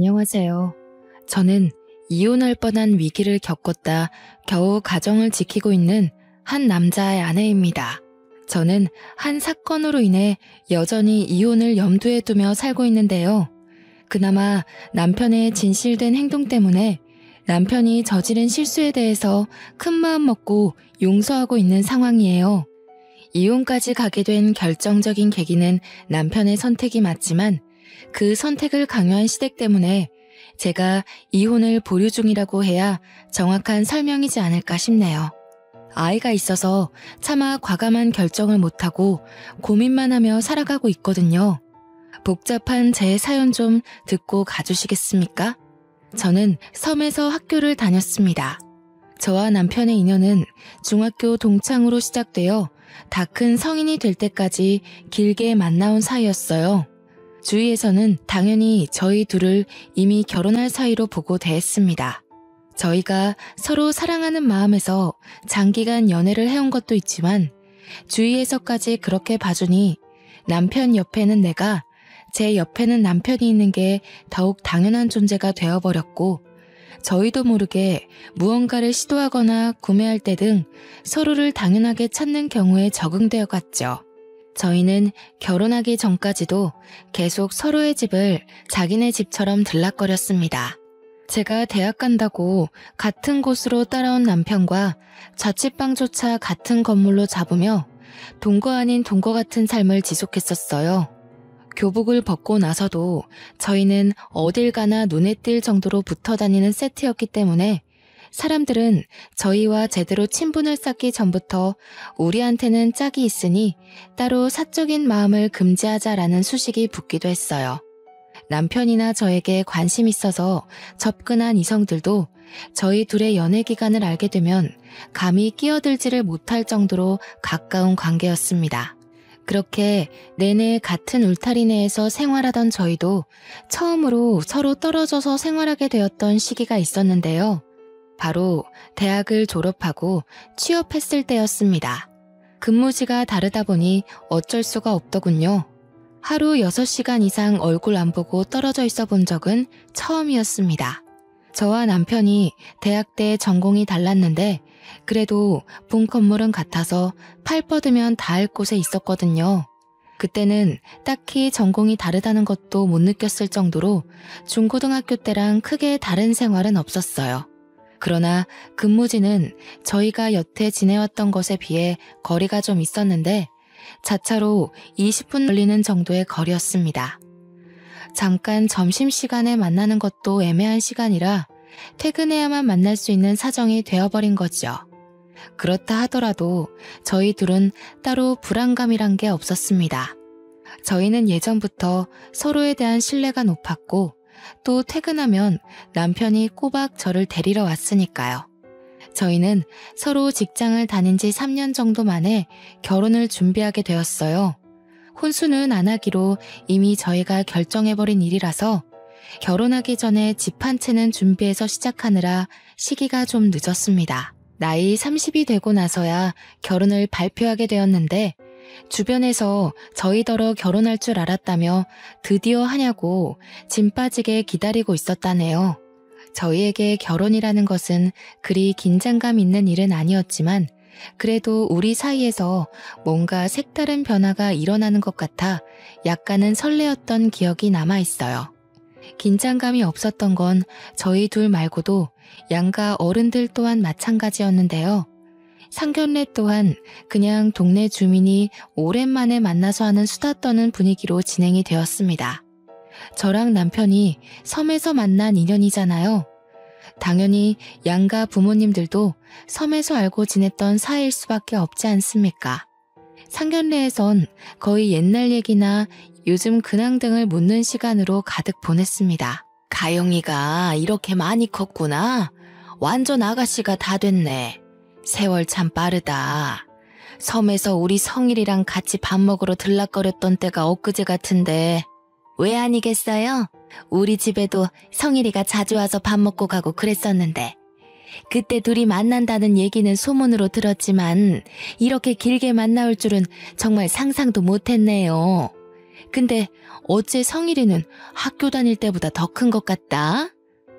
안녕하세요. 저는 이혼할 뻔한 위기를 겪었다 겨우 가정을 지키고 있는 한 남자의 아내입니다. 저는 한 사건으로 인해 여전히 이혼을 염두에 두며 살고 있는데요. 그나마 남편의 진실된 행동 때문에 남편이 저지른 실수에 대해서 큰 마음 먹고 용서하고 있는 상황이에요. 이혼까지 가게 된 결정적인 계기는 남편의 선택이 맞지만 그 선택을 강요한 시댁 때문에 제가 이혼을 보류 중이라고 해야 정확한 설명이지 않을까 싶네요. 아이가 있어서 차마 과감한 결정을 못하고 고민만 하며 살아가고 있거든요. 복잡한 제 사연 좀 듣고 가주시겠습니까? 저는 섬에서 학교를 다녔습니다. 저와 남편의 인연은 중학교 동창으로 시작되어 다 큰 성인이 될 때까지 길게 만나온 사이였어요. 주위에서는 당연히 저희 둘을 이미 결혼할 사이로 보고 대했습니다. 저희가 서로 사랑하는 마음에서 장기간 연애를 해온 것도 있지만 주위에서까지 그렇게 봐주니 남편 옆에는 내가, 제 옆에는 남편이 있는 게 더욱 당연한 존재가 되어버렸고 저희도 모르게 무언가를 시도하거나 구매할 때 등 서로를 당연하게 찾는 경우에 적응되어 갔죠. 저희는 결혼하기 전까지도 계속 서로의 집을 자기네 집처럼 들락거렸습니다. 제가 대학 간다고 같은 곳으로 따라온 남편과 자취방조차 같은 건물로 잡으며 동거 아닌 동거 같은 삶을 지속했었어요. 교복을 벗고 나서도 저희는 어딜 가나 눈에 띌 정도로 붙어 다니는 세트였기 때문에 사람들은 저희와 제대로 친분을 쌓기 전부터 우리한테는 짝이 있으니 따로 사적인 마음을 금지하자라는 수식이 붙기도 했어요. 남편이나 저에게 관심 있어서 접근한 이성들도 저희 둘의 연애 기간을 알게 되면 감히 끼어들지를 못할 정도로 가까운 관계였습니다. 그렇게 내내 같은 울타리 내에서 생활하던 저희도 처음으로 서로 떨어져서 생활하게 되었던 시기가 있었는데요. 바로 대학을 졸업하고 취업했을 때였습니다. 근무지가 다르다 보니 어쩔 수가 없더군요. 하루 6시간 이상 얼굴 안 보고 떨어져 있어 본 적은 처음이었습니다. 저와 남편이 대학 때 전공이 달랐는데 그래도 본 건물은 같아서 팔 뻗으면 닿을 곳에 있었거든요. 그때는 딱히 전공이 다르다는 것도 못 느꼈을 정도로 중고등학교 때랑 크게 다른 생활은 없었어요. 그러나 근무지는 저희가 여태 지내왔던 것에 비해 거리가 좀 있었는데 자차로 20분 걸리는 정도의 거리였습니다. 잠깐 점심시간에 만나는 것도 애매한 시간이라 퇴근해야만 만날 수 있는 사정이 되어버린 거죠. 그렇다 하더라도 저희 둘은 따로 불안감이란 게 없었습니다. 저희는 예전부터 서로에 대한 신뢰가 높았고 또 퇴근하면 남편이 꼬박 저를 데리러 왔으니까요. 저희는 서로 직장을 다닌 지 3년 정도 만에 결혼을 준비하게 되었어요. 혼수는 안 하기로 이미 저희가 결정해버린 일이라서 결혼하기 전에 집 한 채는 준비해서 시작하느라 시기가 좀 늦었습니다. 나이 30이 되고 나서야 결혼을 발표하게 되었는데 주변에서 저희더러 결혼할 줄 알았다며 드디어 하냐고 짐 빠지게 기다리고 있었다네요. 저희에게 결혼이라는 것은 그리 긴장감 있는 일은 아니었지만 그래도 우리 사이에서 뭔가 색다른 변화가 일어나는 것 같아 약간은 설레었던 기억이 남아있어요. 긴장감이 없었던 건 저희 둘 말고도 양가 어른들 또한 마찬가지였는데요. 상견례 또한 그냥 동네 주민이 오랜만에 만나서 하는 수다 떠는 분위기로 진행이 되었습니다. 저랑 남편이 섬에서 만난 인연이잖아요. 당연히 양가 부모님들도 섬에서 알고 지냈던 사이일 수밖에 없지 않습니까? 상견례에선 거의 옛날 얘기나 요즘 근황 등을 묻는 시간으로 가득 보냈습니다. 가영이가 이렇게 많이 컸구나. 완전 아가씨가 다 됐네. 세월 참 빠르다. 섬에서 우리 성일이랑 같이 밥 먹으러 들락거렸던 때가 엊그제 같은데 왜 아니겠어요? 우리 집에도 성일이가 자주 와서 밥 먹고 가고 그랬었는데 그때 둘이 만난다는 얘기는 소문으로 들었지만 이렇게 길게 만나올 줄은 정말 상상도 못했네요. 근데 어째 성일이는 학교 다닐 때보다 더 큰 것 같다?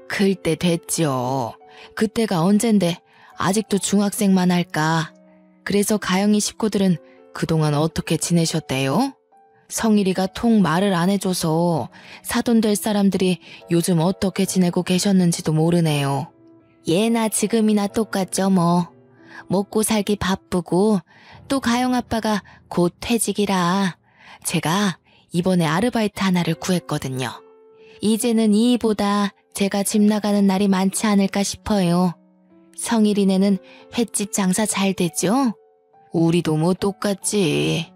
클 때 됐지요. 그때가 언젠데 아직도 중학생만 할까? 그래서 가영이 식구들은 그동안 어떻게 지내셨대요? 성일이가 통 말을 안 해줘서 사돈 될 사람들이 요즘 어떻게 지내고 계셨는지도 모르네요. 예나 지금이나 똑같죠 뭐. 먹고 살기 바쁘고 또 가영 아빠가 곧 퇴직이라 제가 이번에 아르바이트 하나를 구했거든요. 이제는 이보다 제가 집 나가는 날이 많지 않을까 싶어요. 성일이네는 횟집 장사 잘 되죠? 우리도 뭐 똑같지.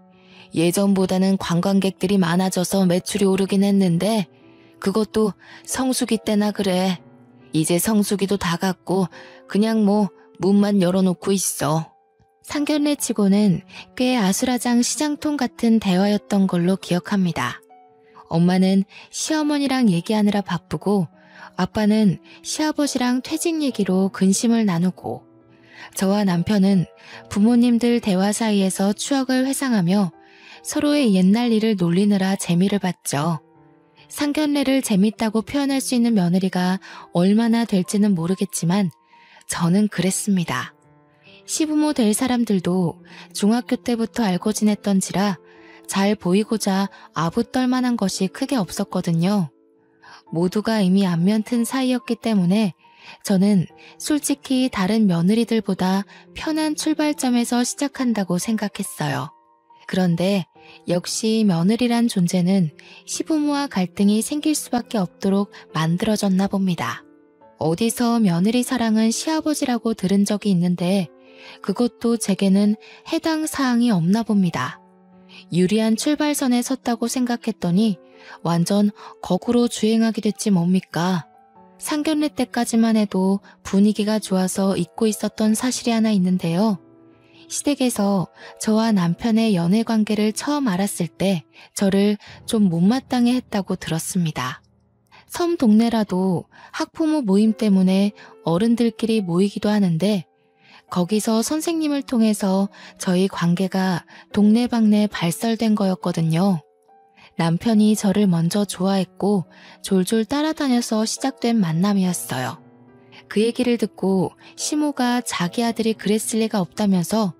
예전보다는 관광객들이 많아져서 매출이 오르긴 했는데 그것도 성수기 때나 그래. 이제 성수기도 다 갔고 그냥 뭐 문만 열어놓고 있어. 상견례 치고는 꽤 아수라장 시장통 같은 대화였던 걸로 기억합니다. 엄마는 시어머니랑 얘기하느라 바쁘고 아빠는 시아버지랑 퇴직 얘기로 근심을 나누고 저와 남편은 부모님들 대화 사이에서 추억을 회상하며 서로의 옛날 일을 놀리느라 재미를 봤죠. 상견례를 재밌다고 표현할 수 있는 며느리가 얼마나 될지는 모르겠지만 저는 그랬습니다. 시부모 될 사람들도 중학교 때부터 알고 지냈던지라 잘 보이고자 아부떨 만한 것이 크게 없었거든요. 모두가 이미 안면 튼 사이였기 때문에 저는 솔직히 다른 며느리들보다 편한 출발점에서 시작한다고 생각했어요. 그런데 역시 며느리란 존재는 시부모와 갈등이 생길 수밖에 없도록 만들어졌나 봅니다. 어디서 며느리 사랑은 시아버지라고 들은 적이 있는데 그것도 제게는 해당 사항이 없나 봅니다. 유리한 출발선에 섰다고 생각했더니 완전 거꾸로 주행하게 됐지 뭡니까? 상견례 때까지만 해도 분위기가 좋아서 잊고 있었던 사실이 하나 있는데요. 시댁에서 저와 남편의 연애 관계를 처음 알았을 때 저를 좀 못마땅해 했다고 들었습니다. 섬 동네라도 학부모 모임 때문에 어른들끼리 모이기도 하는데 거기서 선생님을 통해서 저희 관계가 동네방네 발설된 거였거든요. 남편이 저를 먼저 좋아했고 졸졸 따라다녀서 시작된 만남이었어요. 그 얘기를 듣고 시모가 자기 아들이 그랬을 리가 없다면서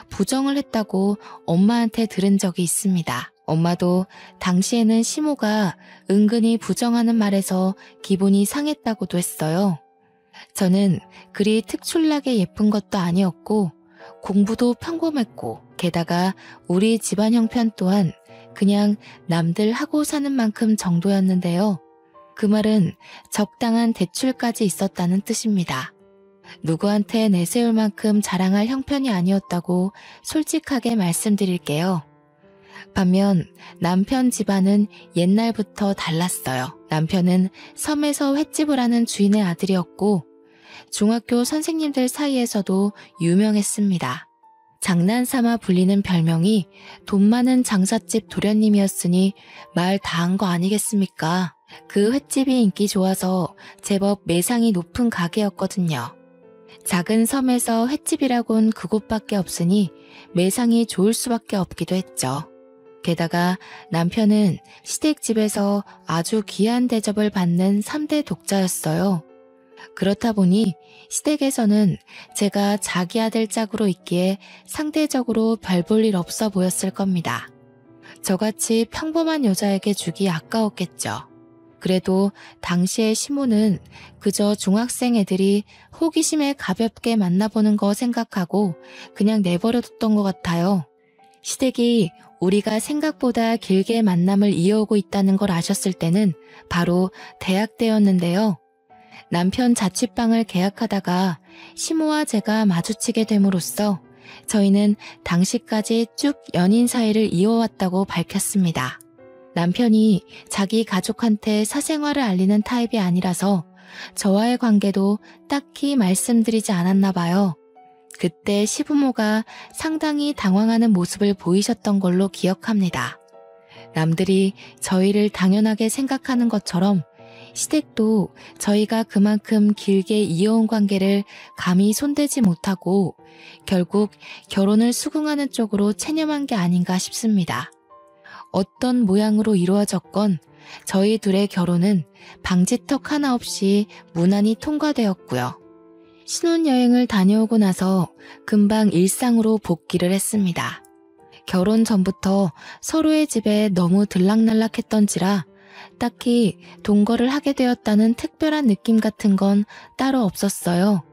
부정을 했다고 엄마한테 들은 적이 있습니다. 엄마도 당시에는 시모가 은근히 부정하는 말에서 기분이 상했다고도 했어요. 저는 그리 특출나게 예쁜 것도 아니었고 공부도 평범했고 게다가 우리 집안 형편 또한 그냥 남들 하고 사는 만큼 정도였는데요. 그 말은 적당한 대출까지 있었다는 뜻입니다. 누구한테 내세울 만큼 자랑할 형편이 아니었다고 솔직하게 말씀드릴게요. 반면 남편 집안은 옛날부터 달랐어요. 남편은 섬에서 횟집을 하는 주인의 아들이었고 중학교 선생님들 사이에서도 유명했습니다. 장난삼아 불리는 별명이 돈 많은 장사집 도련님이었으니 말 다 한 거 아니겠습니까? 그 횟집이 인기 좋아서 제법 매상이 높은 가게였거든요. 작은 섬에서 횟집이라곤 그곳밖에 없으니 매상이 좋을 수밖에 없기도 했죠. 게다가 남편은 시댁집에서 아주 귀한 대접을 받는 3대 독자였어요. 그렇다 보니 시댁에서는 제가 자기 아들 짝으로 있기에 상대적으로 별 볼 일 없어 보였을 겁니다. 저같이 평범한 여자에게 주기 아까웠겠죠. 그래도 당시의 시모는 그저 중학생 애들이 호기심에 가볍게 만나보는 거 생각하고 그냥 내버려뒀던 것 같아요. 시댁이 우리가 생각보다 길게 만남을 이어오고 있다는 걸 아셨을 때는 바로 대학 때였는데요. 남편 자취방을 계약하다가 시모와 제가 마주치게 됨으로써 저희는 당시까지 쭉 연인 사이를 이어왔다고 밝혔습니다. 남편이 자기 가족한테 사생활을 알리는 타입이 아니라서 저와의 관계도 딱히 말씀드리지 않았나 봐요. 그때 시부모가 상당히 당황하는 모습을 보이셨던 걸로 기억합니다. 남들이 저희를 당연하게 생각하는 것처럼 시댁도 저희가 그만큼 길게 이어온 관계를 감히 손대지 못하고 결국 결혼을 수긍하는 쪽으로 체념한 게 아닌가 싶습니다. 어떤 모양으로 이루어졌건 저희 둘의 결혼은 방지턱 하나 없이 무난히 통과되었고요. 신혼여행을 다녀오고 나서 금방 일상으로 복귀를 했습니다. 결혼 전부터 서로의 집에 너무 들락날락했던지라 딱히 동거를 하게 되었다는 특별한 느낌 같은 건 따로 없었어요.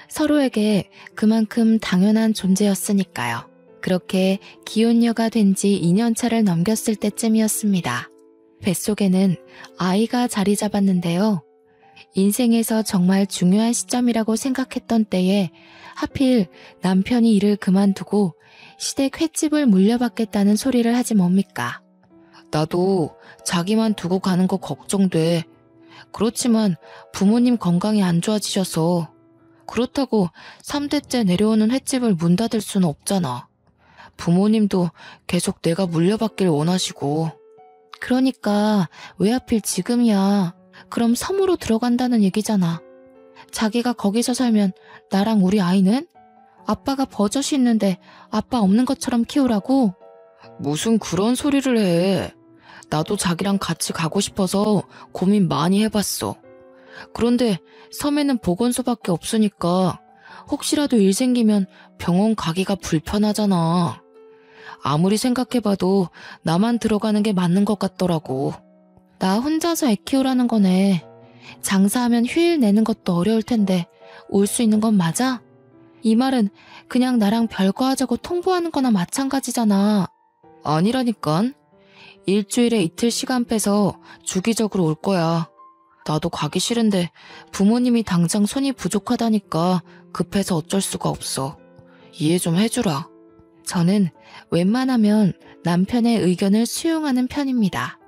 서로에게 그만큼 당연한 존재였으니까요. 그렇게 기혼녀가 된 지 2년차를 넘겼을 때쯤이었습니다. 뱃속에는 아이가 자리 잡았는데요. 인생에서 정말 중요한 시점이라고 생각했던 때에 하필 남편이 일을 그만두고 시댁 횟집을 물려받겠다는 소리를 하지 뭡니까? 나도 자기만 두고 가는 거 걱정돼. 그렇지만 부모님 건강이 안 좋아지셔서 그렇다고 3대째 내려오는 횟집을 문 닫을 수는 없잖아. 부모님도 계속 내가 물려받길 원하시고. 그러니까 왜 하필 지금이야. 그럼 섬으로 들어간다는 얘기잖아. 자기가 거기서 살면 나랑 우리 아이는? 아빠가 버젓이 있는데 아빠 없는 것처럼 키우라고? 무슨 그런 소리를 해. 나도 자기랑 같이 가고 싶어서 고민 많이 해봤어. 그런데 섬에는 보건소밖에 없으니까 혹시라도 일 생기면 병원 가기가 불편하잖아. 아무리 생각해봐도 나만 들어가는 게 맞는 것 같더라고. 나 혼자서 애 키우라는 거네. 장사하면 휴일 내는 것도 어려울 텐데 올 수 있는 건 맞아? 이 말은 그냥 나랑 별거 하자고 통보하는 거나 마찬가지잖아. 아니라니깐. 일주일에 이틀 시간 빼서 주기적으로 올 거야. 나도 가기 싫은데 부모님이 당장 손이 부족하다니까 급해서 어쩔 수가 없어. 이해 좀 해주라. 저는 웬만하면 남편의 의견을 수용하는 편입니다.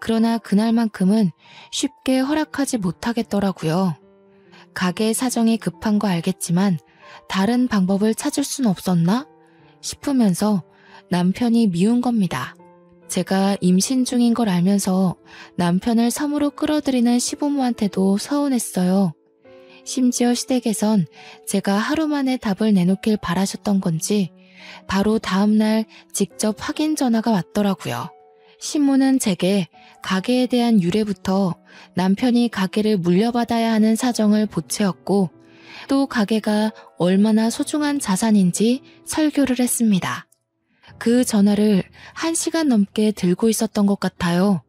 그러나 그날만큼은 쉽게 허락하지 못하겠더라고요. 가게 사정이 급한 거 알겠지만 다른 방법을 찾을 순 없었나 싶으면서 남편이 미운 겁니다. 제가 임신 중인 걸 알면서 남편을 섬으로 끌어들이는 시부모한테도 서운했어요. 심지어 시댁에선 제가 하루 만에 답을 내놓길 바라셨던 건지 바로 다음날 직접 확인 전화가 왔더라고요. 신모는 제게 가게에 대한 유래부터 남편이 가게를 물려받아야 하는 사정을 보채었고 또 가게가 얼마나 소중한 자산인지 설교를 했습니다. 그 전화를 1시간 넘게 들고 있었던 것 같아요.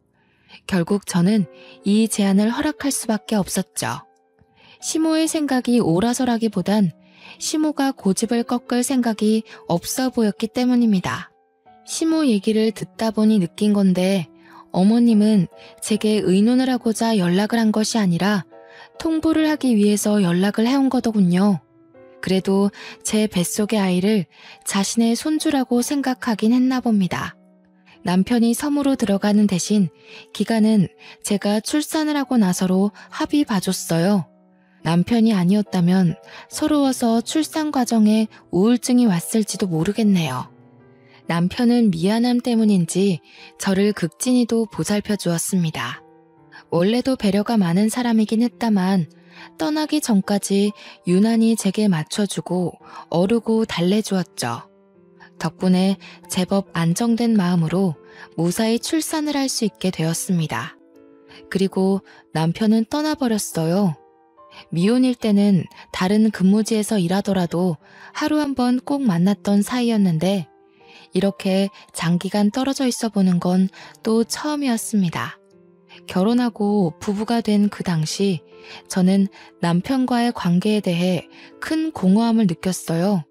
결국 저는 이 제안을 허락할 수밖에 없었죠. 시모의 생각이 옳아서라기보단 시모가 고집을 꺾을 생각이 없어 보였기 때문입니다. 시모 얘기를 듣다 보니 느낀 건데 어머님은 제게 의논을 하고자 연락을 한 것이 아니라 통보를 하기 위해서 연락을 해온 거더군요. 그래도 제 뱃속의 아이를 자신의 손주라고 생각하긴 했나 봅니다. 남편이 섬으로 들어가는 대신 기간은 제가 출산을 하고 나서로 합의 봐줬어요. 남편이 아니었다면 서러워서 출산 과정에 우울증이 왔을지도 모르겠네요. 남편은 미안함 때문인지 저를 극진히도 보살펴 주었습니다. 원래도 배려가 많은 사람이긴 했다만 떠나기 전까지 유난히 제게 맞춰주고 어르고 달래주었죠. 덕분에 제법 안정된 마음으로 무사히 출산을 할 수 있게 되었습니다. 그리고 남편은 떠나버렸어요. 미혼일 때는 다른 근무지에서 일하더라도 하루 한 번 꼭 만났던 사이였는데 이렇게 장기간 떨어져 있어 보는 건 또 처음이었습니다. 결혼하고 부부가 된 그 당시 저는 남편과의 관계에 대해 큰 공허함을 느꼈어요.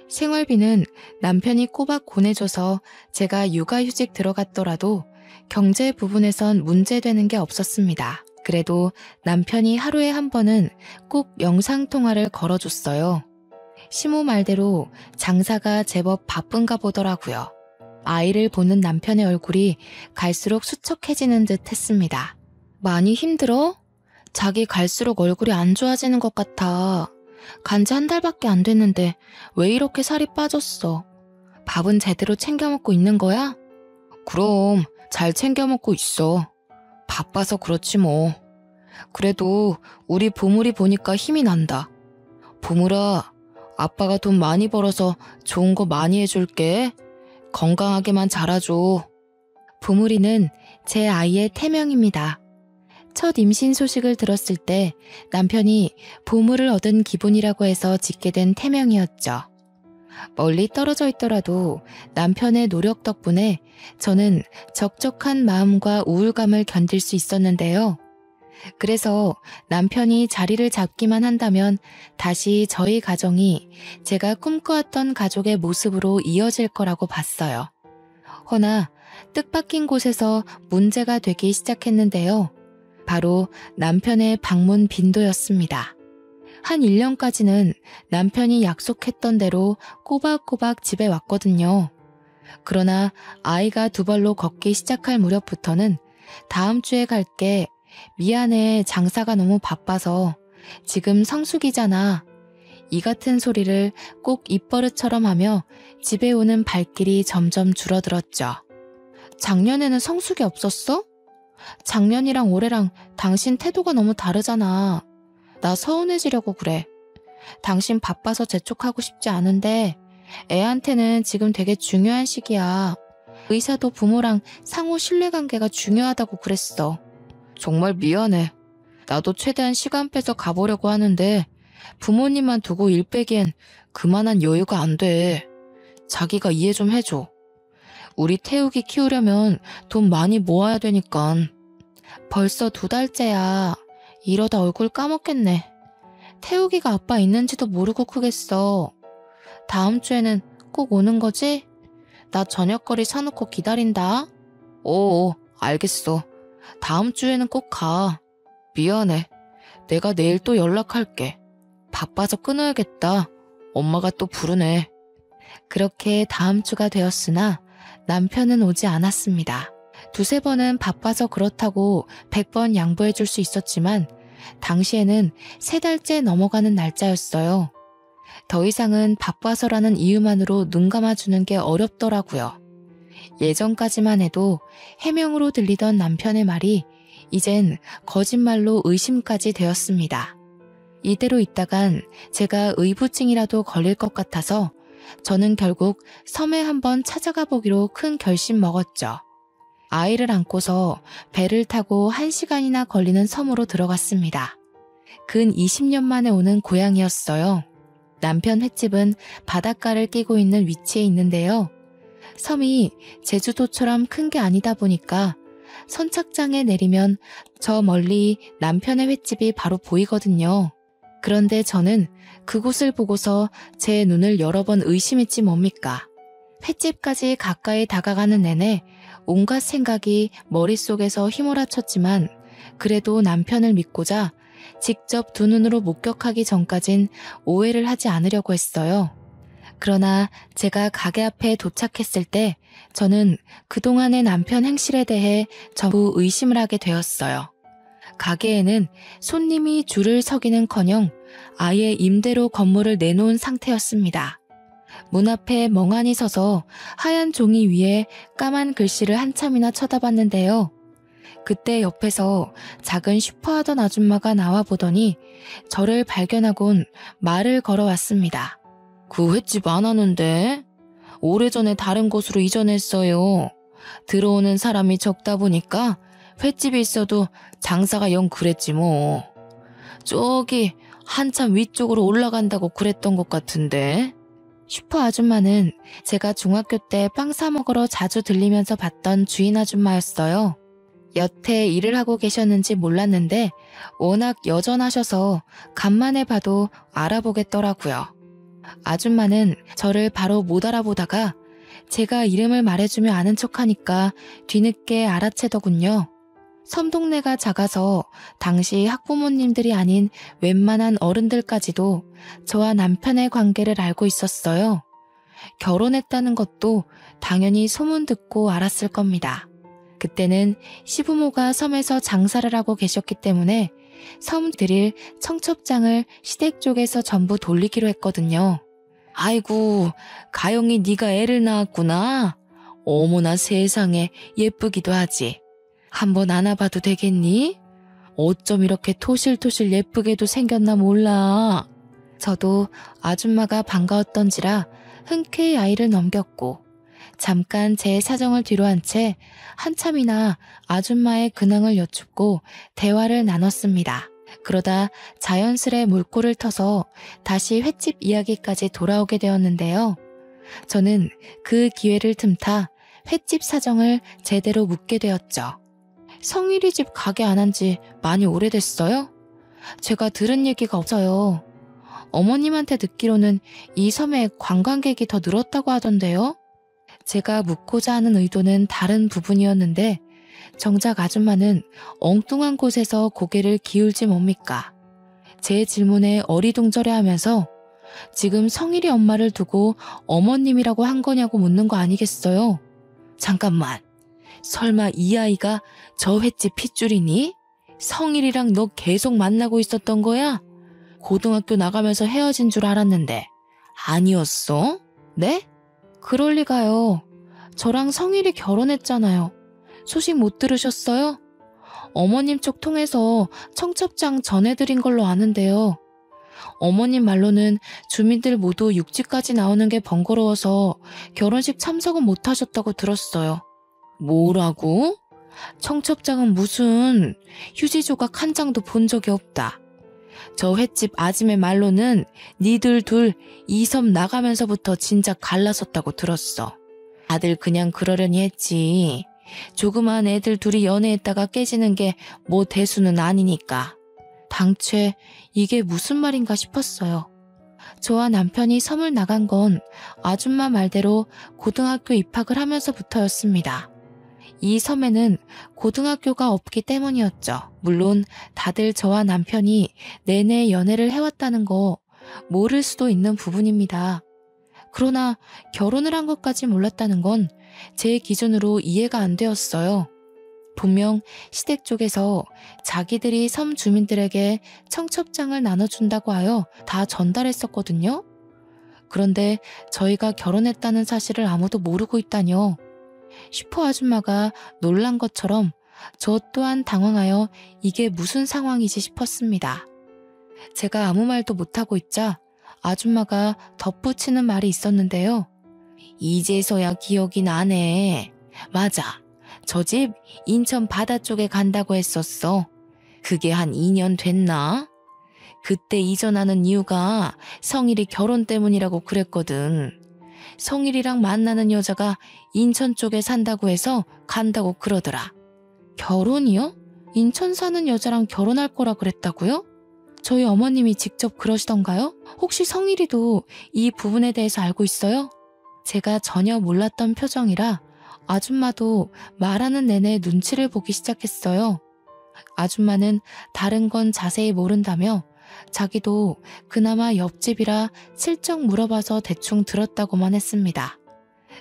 생활비는 남편이 꼬박 보내줘서 제가 육아휴직 들어갔더라도 경제 부분에선 문제되는 게 없었습니다. 그래도 남편이 하루에 한 번은 꼭 영상통화를 걸어줬어요. 시모 말대로 장사가 제법 바쁜가 보더라고요. 아이를 보는 남편의 얼굴이 갈수록 수척해지는 듯 했습니다. 많이 힘들어? 자기 갈수록 얼굴이 안 좋아지는 것 같아. 간지 1달밖에 안 됐는데 왜 이렇게 살이 빠졌어? 밥은 제대로 챙겨 먹고 있는 거야? 그럼 잘 챙겨 먹고 있어. 바빠서 그렇지 뭐. 그래도 우리 보물이 보니까 힘이 난다. 보물아, 아빠가 돈 많이 벌어서 좋은 거 많이 해줄게. 건강하게만 자라줘. 보물이는 제 아이의 태명입니다. 첫 임신 소식을 들었을 때 남편이 보물을 얻은 기분이라고 해서 짓게 된 태명이었죠. 멀리 떨어져 있더라도 남편의 노력 덕분에 저는 적적한 마음과 우울감을 견딜 수 있었는데요. 그래서 남편이 자리를 잡기만 한다면 다시 저희 가정이 제가 꿈꿔왔던 가족의 모습으로 이어질 거라고 봤어요. 허나 뜻밖인 곳에서 문제가 되기 시작했는데요. 바로 남편의 방문 빈도였습니다. 한 1년까지는 남편이 약속했던 대로 꼬박꼬박 집에 왔거든요. 그러나 아이가 2발로 걷기 시작할 무렵부터는 다음 주에 갈게. 미안해. 장사가 너무 바빠서. 지금 성수기잖아. 이 같은 소리를 꼭 입버릇처럼 하며 집에 오는 발길이 점점 줄어들었죠. 작년에는 성수기 없었어? 작년이랑 올해랑 당신 태도가 너무 다르잖아. 나 서운해지려고 그래. 당신 바빠서 재촉하고 싶지 않은데 애한테는 지금 되게 중요한 시기야. 의사도 부모랑 상호 신뢰관계가 중요하다고 그랬어. 정말 미안해. 나도 최대한 시간 빼서 가보려고 하는데 부모님만 두고 일 빼기엔 그만한 여유가 안 돼. 자기가 이해 좀 해줘. 우리 태욱이 키우려면 돈 많이 모아야 되니까. 벌써 2달째야. 이러다 얼굴 까먹겠네. 태욱이가 아빠 있는지도 모르고 크겠어. 다음 주에는 꼭 오는 거지? 나 저녁거리 사놓고 기다린다. 오, 알겠어. 다음 주에는 꼭 가. 미안해. 내가 내일 또 연락할게. 바빠서 끊어야겠다. 엄마가 또 부르네. 그렇게 다음 주가 되었으나 남편은 오지 않았습니다. 2-3번은 바빠서 그렇다고 100번 양보해줄 수 있었지만 당시에는 3달째 넘어가는 날짜였어요. 더 이상은 바빠서라는 이유만으로 눈 감아주는 게 어렵더라고요. 예전까지만 해도 해명으로 들리던 남편의 말이 이젠 거짓말로 의심까지 되었습니다. 이대로 있다간 제가 의부증이라도 걸릴 것 같아서 저는 결국 섬에 한번 찾아가 보기로 큰 결심 먹었죠. 아이를 안고서 배를 타고 1시간이나 걸리는 섬으로 들어갔습니다. 근 20년 만에 오는 고향이었어요. 남편 횟집은 바닷가를 끼고 있는 위치에 있는데요. 섬이 제주도처럼 큰 게 아니다 보니까 선착장에 내리면 저 멀리 남편의 횟집이 바로 보이거든요. 그런데 저는 그곳을 보고서 제 눈을 여러 번 의심했지 뭡니까. 횟집까지 가까이 다가가는 내내 온갖 생각이 머릿속에서 휘몰아쳤지만 그래도 남편을 믿고자 직접 2눈으로 목격하기 전까진 오해를 하지 않으려고 했어요. 그러나 제가 가게 앞에 도착했을 때 저는 그동안의 남편 행실에 대해 전부 의심을 하게 되었어요. 가게에는 손님이 줄을 서기는커녕 아예 임대로 건물을 내놓은 상태였습니다. 문 앞에 멍하니 서서 하얀 종이 위에 까만 글씨를 한참이나 쳐다봤는데요. 그때 옆에서 작은 슈퍼하던 아줌마가 나와보더니 저를 발견하곤 말을 걸어왔습니다. 그 횟집 안 하는데? 오래전에 다른 곳으로 이전했어요. 들어오는 사람이 적다 보니까 횟집이 있어도 장사가 영 그랬지 뭐. 저기 한참 위쪽으로 올라간다고 그랬던 것 같은데. 슈퍼 아줌마는 제가 중학교 때 빵 사 먹으러 자주 들리면서 봤던 주인 아줌마였어요. 여태 일을 하고 계셨는지 몰랐는데 워낙 여전하셔서 간만에 봐도 알아보겠더라고요. 아줌마는 저를 바로 못 알아보다가 제가 이름을 말해주며 아는 척하니까 뒤늦게 알아채더군요. 섬 동네가 작아서 당시 학부모님들이 아닌 웬만한 어른들까지도 저와 남편의 관계를 알고 있었어요. 결혼했다는 것도 당연히 소문 듣고 알았을 겁니다. 그때는 시부모가 섬에서 장사를 하고 계셨기 때문에 섬 드릴 청첩장을 시댁 쪽에서 전부 돌리기로 했거든요. 아이고, 가영이 네가 애를 낳았구나. 어머나 세상에 예쁘기도 하지. 한번 안아봐도 되겠니? 어쩜 이렇게 토실토실 예쁘게도 생겼나 몰라. 저도 아줌마가 반가웠던지라 흔쾌히 아이를 넘겼고 잠깐 제 사정을 뒤로 한 채 한참이나 아줌마의 근황을 여쭙고 대화를 나눴습니다. 그러다 자연스레 물꼬를 터서 다시 횟집 이야기까지 돌아오게 되었는데요. 저는 그 기회를 틈타 횟집 사정을 제대로 묻게 되었죠. 성일이 집 가게 안 한 지 많이 오래됐어요? 제가 들은 얘기가 없어요. 어머님한테 듣기로는 이 섬에 관광객이 더 늘었다고 하던데요. 제가 묻고자 하는 의도는 다른 부분이었는데 정작 아줌마는 엉뚱한 곳에서 고개를 기울지 뭡니까? 제 질문에 어리둥절해하면서 지금 성일이 엄마를 두고 어머님이라고 한 거냐고 묻는 거 아니겠어요? 잠깐만, 설마 이 아이가 저 횟집 핏줄이니? 성일이랑 너 계속 만나고 있었던 거야? 고등학교 나가면서 헤어진 줄 알았는데 아니었어? 네? 그럴 리가요. 저랑 성일이 결혼했잖아요. 소식 못 들으셨어요? 어머님 쪽 통해서 청첩장 전해드린 걸로 아는데요. 어머님 말로는 주민들 모두 육지까지 나오는 게 번거로워서 결혼식 참석은 못 하셨다고 들었어요. 뭐라고? 청첩장은 무슨, 휴지 조각 한 장도 본 적이 없다. 저 횟집 아줌의 말로는 니들 둘 이 섬 나가면서부터 진작 갈라섰다고 들었어. 다들 그냥 그러려니 했지. 조그만 애들 둘이 연애했다가 깨지는 게 뭐 대수는 아니니까. 당최 이게 무슨 말인가 싶었어요. 저와 남편이 섬을 나간 건 아줌마 말대로 고등학교 입학을 하면서부터였습니다. 이 섬에는 고등학교가 없기 때문이었죠. 물론 다들 저와 남편이 내내 연애를 해왔다는 거 모를 수도 있는 부분입니다. 그러나 결혼을 한 것까지 몰랐다는 건 제 기준으로 이해가 안 되었어요. 분명 시댁 쪽에서 자기들이 섬 주민들에게 청첩장을 나눠준다고 하여 다 전달했었거든요. 그런데 저희가 결혼했다는 사실을 아무도 모르고 있다뇨. 슈퍼 아줌마가 놀란 것처럼 저 또한 당황하여 이게 무슨 상황이지 싶었습니다. 제가 아무 말도 못하고 있자 아줌마가 덧붙이는 말이 있었는데요. 이제서야 기억이 나네. 맞아. 저 집 인천 바다 쪽에 간다고 했었어. 그게 한 2년 됐나? 그때 이전하는 이유가 성일이 결혼 때문이라고 그랬거든. 성일이랑 만나는 여자가 인천 쪽에 산다고 해서 간다고 그러더라. 결혼이요? 인천 사는 여자랑 결혼할 거라 그랬다고요? 저희 어머님이 직접 그러시던가요? 혹시 성일이도 이 부분에 대해서 알고 있어요? 제가 전혀 몰랐던 표정이라 아줌마도 말하는 내내 눈치를 보기 시작했어요. 아줌마는 다른 건 자세히 모른다며 자기도 그나마 옆집이라 슬쩍 물어봐서 대충 들었다고만 했습니다.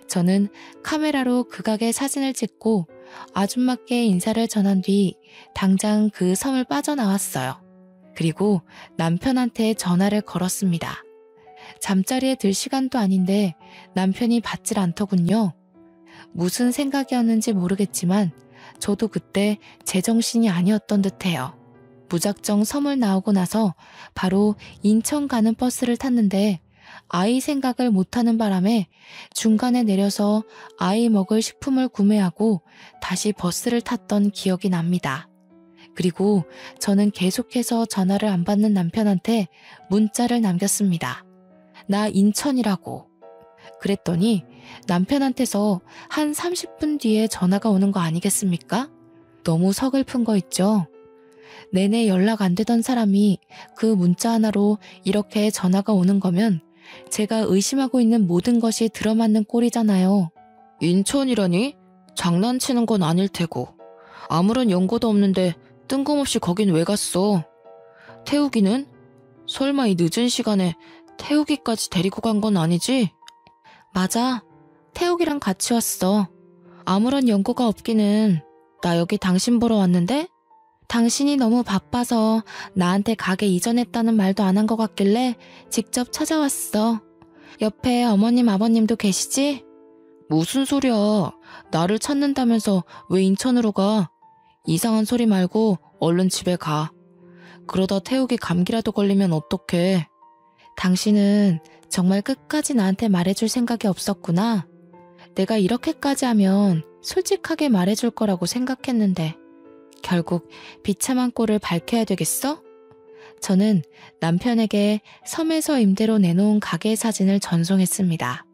저는 카메라로 그 가게 사진을 찍고 아줌마께 인사를 전한 뒤 당장 그 섬을 빠져나왔어요. 그리고 남편한테 전화를 걸었습니다. 잠자리에 들 시간도 아닌데 남편이 받질 않더군요. 무슨 생각이었는지 모르겠지만 저도 그때 제정신이 아니었던 듯해요. 무작정 섬을 나오고 나서 바로 인천 가는 버스를 탔는데 아이 생각을 못하는 바람에 중간에 내려서 아이 먹을 식품을 구매하고 다시 버스를 탔던 기억이 납니다. 그리고 저는 계속해서 전화를 안 받는 남편한테 문자를 남겼습니다. 나 인천이라고. 그랬더니 남편한테서 한 30분 뒤에 전화가 오는 거 아니겠습니까? 너무 서글픈 거 있죠? 내내 연락 안 되던 사람이 그 문자 하나로 이렇게 전화가 오는 거면 제가 의심하고 있는 모든 것이 들어맞는 꼴이잖아요. 인천이라니? 장난치는 건 아닐 테고. 아무런 연고도 없는데 뜬금없이 거긴 왜 갔어? 태우기는? 설마 이 늦은 시간에 태우기까지 데리고 간 건 아니지? 맞아. 태우기랑 같이 왔어. 아무런 연고가 없기는. 나 여기 당신 보러 왔는데? 당신이 너무 바빠서 나한테 가게 이전했다는 말도 안 한 것 같길래 직접 찾아왔어. 옆에 어머님 아버님도 계시지? 무슨 소리야. 나를 찾는다면서 왜 인천으로 가? 이상한 소리 말고 얼른 집에 가. 그러다 태욱이 감기라도 걸리면 어떡해. 당신은 정말 끝까지 나한테 말해줄 생각이 없었구나. 내가 이렇게까지 하면 솔직하게 말해줄 거라고 생각했는데 결국 비참한 꼴을 밝혀야 되겠어? 저는 남편에게 섬에서 임대로 내놓은 가게 사진을 전송했습니다.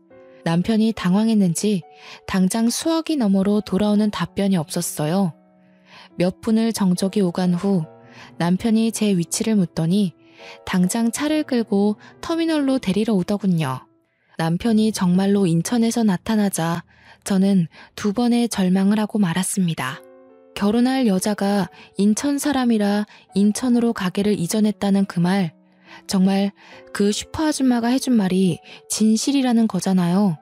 남편이 당황했는지 당장 수화기 너머로 돌아오는 답변이 없었어요. 몇 분을 정적이 오간 후 남편이 제 위치를 묻더니 당장 차를 끌고 터미널로 데리러 오더군요. 남편이 정말로 인천에서 나타나자 저는 2번의 절망을 하고 말았습니다. 결혼할 여자가 인천 사람이라 인천으로 가게를 이전했다는 그 말, 정말 그 슈퍼 아줌마가 해준 말이 진실이라는 거잖아요.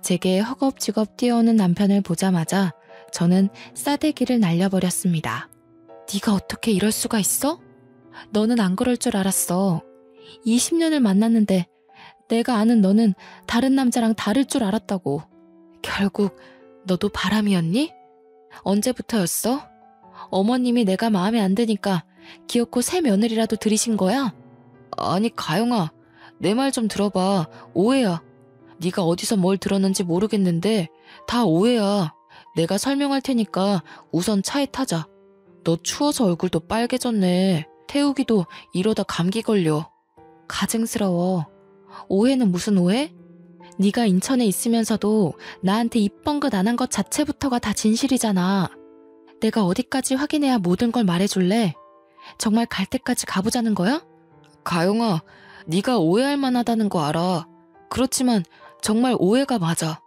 제게 허겁지겁 뛰어오는 남편을 보자마자 저는 싸대기를 날려버렸습니다. 네가 어떻게 이럴 수가 있어? 너는 안 그럴 줄 알았어. 20년을 만났는데 내가 아는 너는 다른 남자랑 다를 줄 알았다고. 결국 너도 바람이었니? 언제부터였어? 어머님이 내가 마음에 안 드니까 기어코 새 며느리라도 들이신 거야? 아니 가영아, 내 말 좀 들어봐. 오해야. 네가 어디서 뭘 들었는지 모르겠는데 다 오해야. 내가 설명할 테니까 우선 차에 타자. 너 추워서 얼굴도 빨개졌네. 태우기도 이러다 감기 걸려. 가증스러워. 오해는 무슨 오해? 네가 인천에 있으면서도 나한테 입 번긋 안 한 것 자체부터가 다 진실이잖아. 내가 어디까지 확인해야 모든 걸 말해줄래? 정말 갈 때까지 가보자는 거야? 가영아, 네가 오해할 만하다는 거 알아. 그렇지만 정말 오해가 맞아.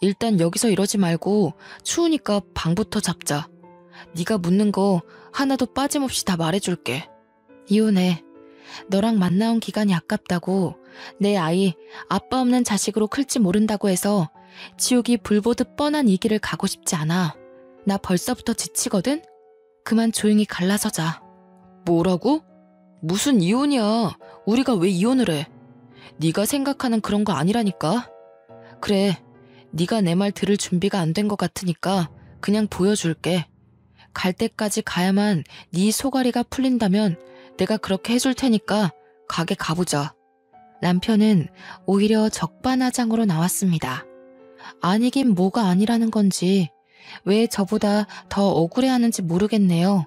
일단 여기서 이러지 말고 추우니까 방부터 잡자. 네가 묻는 거 하나도 빠짐없이 다 말해줄게. 이혼해. 너랑 만나온 기간이 아깝다고, 내 아이 아빠 없는 자식으로 클지 모른다고 해서 지옥이 불보듯 뻔한 이 길을 가고 싶지 않아. 나 벌써부터 지치거든? 그만 조용히 갈라서자. 뭐라고? 무슨 이혼이야. 우리가 왜 이혼을 해? 네가 생각하는 그런 거 아니라니까. 그래, 네가 내 말 들을 준비가 안 된 것 같으니까 그냥 보여줄게. 갈 때까지 가야만 네 소가리가 풀린다면 내가 그렇게 해줄 테니까 가게 가보자. 남편은 오히려 적반하장으로 나왔습니다. 아니긴 뭐가 아니라는 건지 왜 저보다 더 억울해하는지 모르겠네요.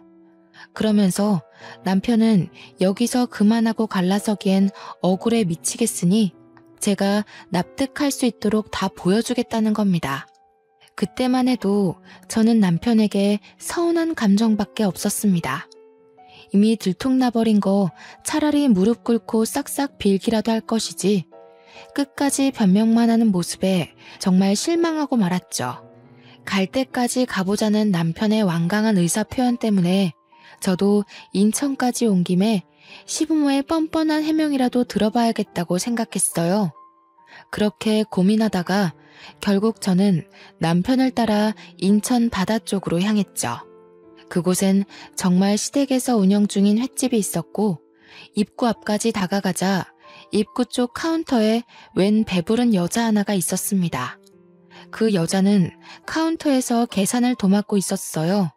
그러면서 남편은 여기서 그만하고 갈라서기엔 억울해 미치겠으니 제가 납득할 수 있도록 다 보여주겠다는 겁니다. 그때만 해도 저는 남편에게 서운한 감정밖에 없었습니다. 이미 들통나버린 거 차라리 무릎 꿇고 싹싹 빌기라도 할 것이지, 끝까지 변명만 하는 모습에 정말 실망하고 말았죠. 갈 때까지 가보자는 남편의 완강한 의사 표현 때문에 저도 인천까지 온 김에 시부모의 뻔뻔한 해명이라도 들어봐야겠다고 생각했어요. 그렇게 고민하다가 결국 저는 남편을 따라 인천 바다 쪽으로 향했죠. 그곳엔 정말 시댁에서 운영 중인 횟집이 있었고 입구 앞까지 다가가자 입구 쪽 카운터에 웬 배부른 여자 하나가 있었습니다. 그 여자는 카운터에서 계산을 도맡고 있었어요.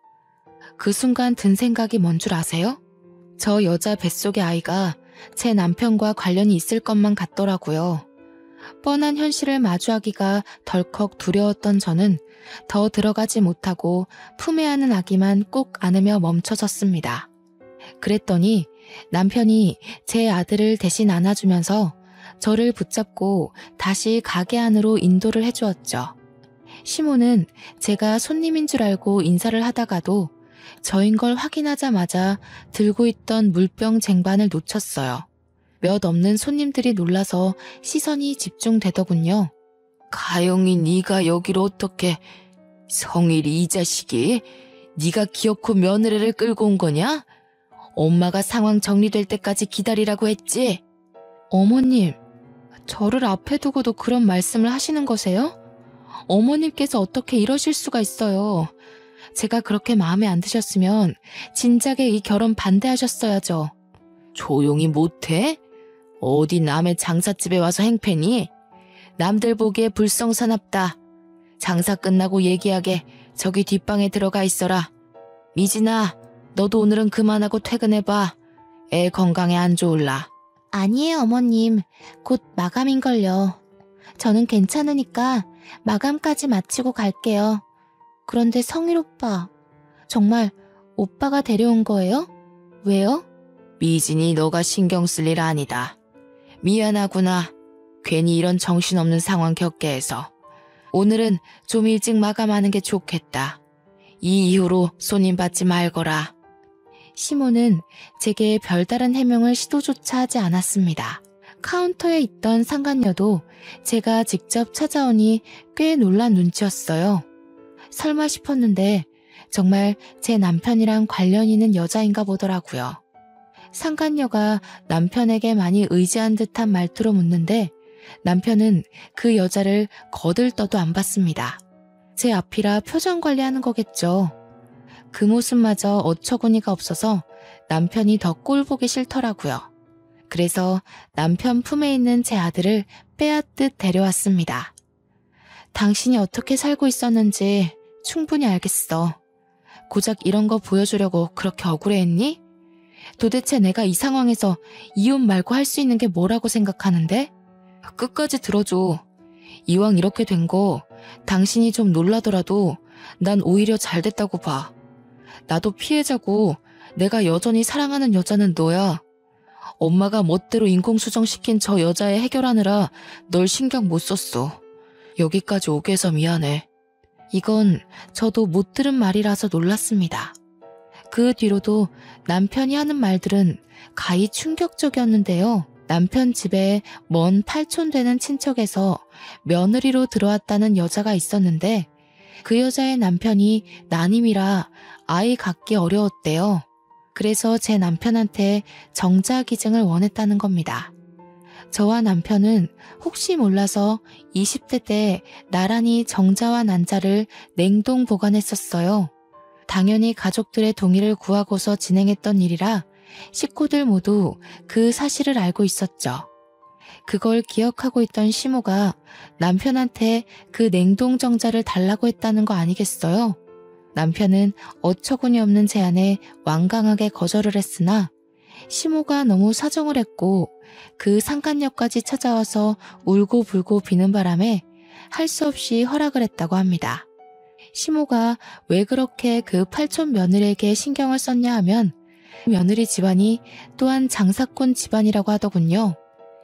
그 순간 든 생각이 뭔 줄 아세요? 저 여자 뱃속의 아이가 제 남편과 관련이 있을 것만 같더라고요. 뻔한 현실을 마주하기가 덜컥 두려웠던 저는 더 들어가지 못하고 품에 안은 아기만 꼭 안으며 멈춰섰습니다. 그랬더니 남편이 제 아들을 대신 안아주면서 저를 붙잡고 다시 가게 안으로 인도를 해주었죠. 시모는 제가 손님인 줄 알고 인사를 하다가도 저인 걸 확인하자마자 들고 있던 물병 쟁반을 놓쳤어요. 몇 없는 손님들이 놀라서 시선이 집중되더군요. 가영이 네가 여기로 어떻게... 성일이 이 자식이 네가 기어코 며느리를 끌고 온 거냐? 엄마가 상황 정리될 때까지 기다리라고 했지? 어머님, 저를 앞에 두고도 그런 말씀을 하시는 거세요? 어머님께서 어떻게 이러실 수가 있어요. 제가 그렇게 마음에 안 드셨으면 진작에 이 결혼 반대하셨어야죠. 조용히 못해? 어디 남의 장사집에 와서 행패니? 남들 보기에 불성사납다. 장사 끝나고 얘기하게 저기 뒷방에 들어가 있어라. 미진아, 너도 오늘은 그만하고 퇴근해봐. 애 건강에 안 좋을라. 아니에요, 어머님. 곧 마감인걸요. 저는 괜찮으니까 마감까지 마치고 갈게요. 그런데 성일 오빠, 정말 오빠가 데려온 거예요? 왜요? 미진이 너가 신경 쓸 일 아니다. 미안하구나. 괜히 이런 정신없는 상황 겪게 해서. 오늘은 좀 일찍 마감하는 게 좋겠다. 이 이후로 손님 받지 말거라. 시모는 제게 별다른 해명을 시도조차 하지 않았습니다. 카운터에 있던 상간녀도 제가 직접 찾아오니 꽤 놀란 눈치였어요. 설마 싶었는데 정말 제 남편이랑 관련 있는 여자인가 보더라고요. 상간녀가 남편에게 많이 의지한 듯한 말투로 묻는데 남편은 그 여자를 거들떠도 안 봤습니다. 제 앞이라 표정 관리하는 거겠죠. 그 모습마저 어처구니가 없어서 남편이 더 꼴보기 싫더라고요. 그래서 남편 품에 있는 제 아들을 빼앗듯 데려왔습니다. 당신이 어떻게 살고 있었는지 충분히 알겠어. 고작 이런 거 보여주려고 그렇게 억울해했니? 도대체 내가 이 상황에서 이혼 말고 할 수 있는 게 뭐라고 생각하는데? 끝까지 들어줘. 이왕 이렇게 된 거 당신이 좀 놀라더라도 난 오히려 잘 됐다고 봐. 나도 피해자고 내가 여전히 사랑하는 여자는 너야. 엄마가 멋대로 인공수정시킨 저 여자애 해결하느라 널 신경 못 썼어. 여기까지 오게 해서 미안해. 이건 저도 못 들은 말이라서 놀랐습니다. 그 뒤로도 남편이 하는 말들은 가히 충격적이었는데요. 남편 집에 먼 팔촌 되는 친척에서 며느리로 들어왔다는 여자가 있었는데 그 여자의 남편이 난임이라 아이 갖기 어려웠대요. 그래서 제 남편한테 정자기증을 원했다는 겁니다. 저와 남편은 혹시 몰라서 20대 때 나란히 정자와 난자를 냉동 보관했었어요. 당연히 가족들의 동의를 구하고서 진행했던 일이라 식구들 모두 그 사실을 알고 있었죠. 그걸 기억하고 있던 시모가 남편한테 그 냉동 정자를 달라고 했다는 거 아니겠어요? 남편은 어처구니 없는 제안에 완강하게 거절을 했으나 시모가 너무 사정을 했고 그 상간녀까지 찾아와서 울고불고 비는 바람에 할 수 없이 허락을 했다고 합니다. 시모가 왜 그렇게 그 팔촌 며느리에게 신경을 썼냐 하면 며느리 집안이 또한 장사꾼 집안이라고 하더군요.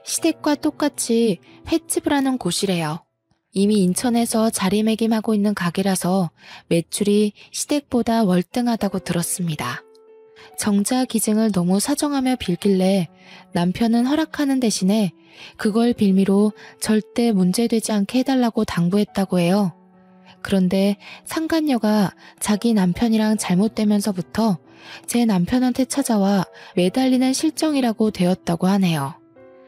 시댁과 똑같이 횟집을 하는 곳이래요. 이미 인천에서 자리매김하고 있는 가게라서 매출이 시댁보다 월등하다고 들었습니다. 정자 기증을 너무 사정하며 빌길래 남편은 허락하는 대신에 그걸 빌미로 절대 문제되지 않게 해달라고 당부했다고 해요. 그런데 상간녀가 자기 남편이랑 잘못되면서부터 제 남편한테 찾아와 매달리는 실정이라고 되었다고 하네요.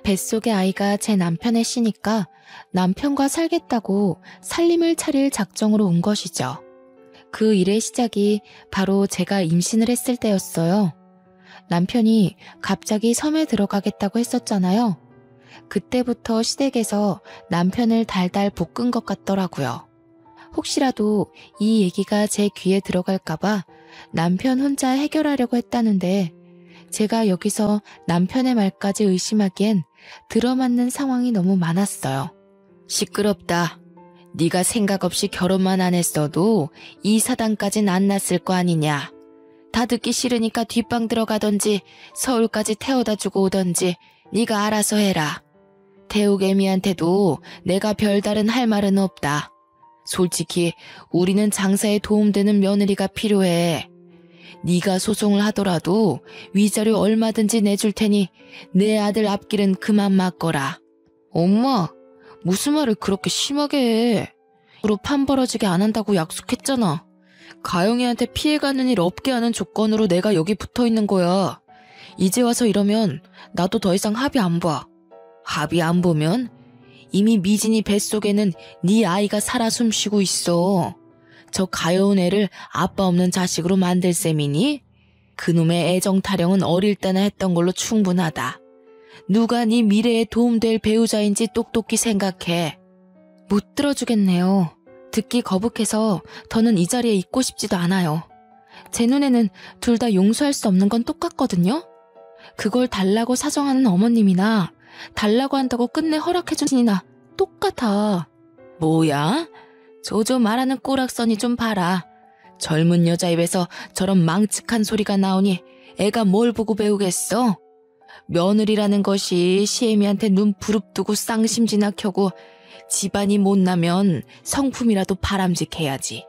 뱃속의 아이가 제 남편의 씨니까 남편과 살겠다고 살림을 차릴 작정으로 온 것이죠. 그 일의 시작이 바로 제가 임신을 했을 때였어요. 남편이 갑자기 섬에 들어가겠다고 했었잖아요. 그때부터 시댁에서 남편을 달달 볶은 것 같더라고요. 혹시라도 이 얘기가 제 귀에 들어갈까봐 남편 혼자 해결하려고 했다는데 제가 여기서 남편의 말까지 의심하기엔 들어맞는 상황이 너무 많았어요. 시끄럽다. 네가 생각 없이 결혼만 안 했어도 이 사단까진 안 났을 거 아니냐. 다 듣기 싫으니까 뒷방 들어가던지 서울까지 태워다 주고 오던지 네가 알아서 해라. 태우개미한테도 내가 별다른 할 말은 없다. 솔직히 우리는 장사에 도움되는 며느리가 필요해. 네가 소송을 하더라도 위자료 얼마든지 내줄 테니 내 아들 앞길은 그만 막거라. 엄마, 무슨 말을 그렇게 심하게 해. 앞으로 판 벌어지게 안 한다고 약속했잖아. 가영이한테 피해가는 일 없게 하는 조건으로 내가 여기 붙어있는 거야. 이제 와서 이러면 나도 더 이상 합의 안 봐. 합의 안 보면 이미 미진이 뱃속에는 네 아이가 살아 숨쉬고 있어. 저 가여운 애를 아빠 없는 자식으로 만들 셈이니? 그놈의 애정 타령은 어릴 때나 했던 걸로 충분하다. 누가 네 미래에 도움될 배우자인지 똑똑히 생각해. 못 들어주겠네요. 듣기 거북해서 더는 이 자리에 있고 싶지도 않아요. 제 눈에는 둘 다 용서할 수 없는 건 똑같거든요. 그걸 달라고 사정하는 어머님이나 달라고 한다고 끝내 허락해준 신이나 똑같아. 뭐야? 조조 말하는 꼬락서니 좀 봐라. 젊은 여자 입에서 저런 망측한 소리가 나오니 애가 뭘 보고 배우겠어? 며느리라는 것이 시애미한테 눈 부릅뜨고 쌍심지나 켜고 집안이 못나면 성품이라도 바람직해야지.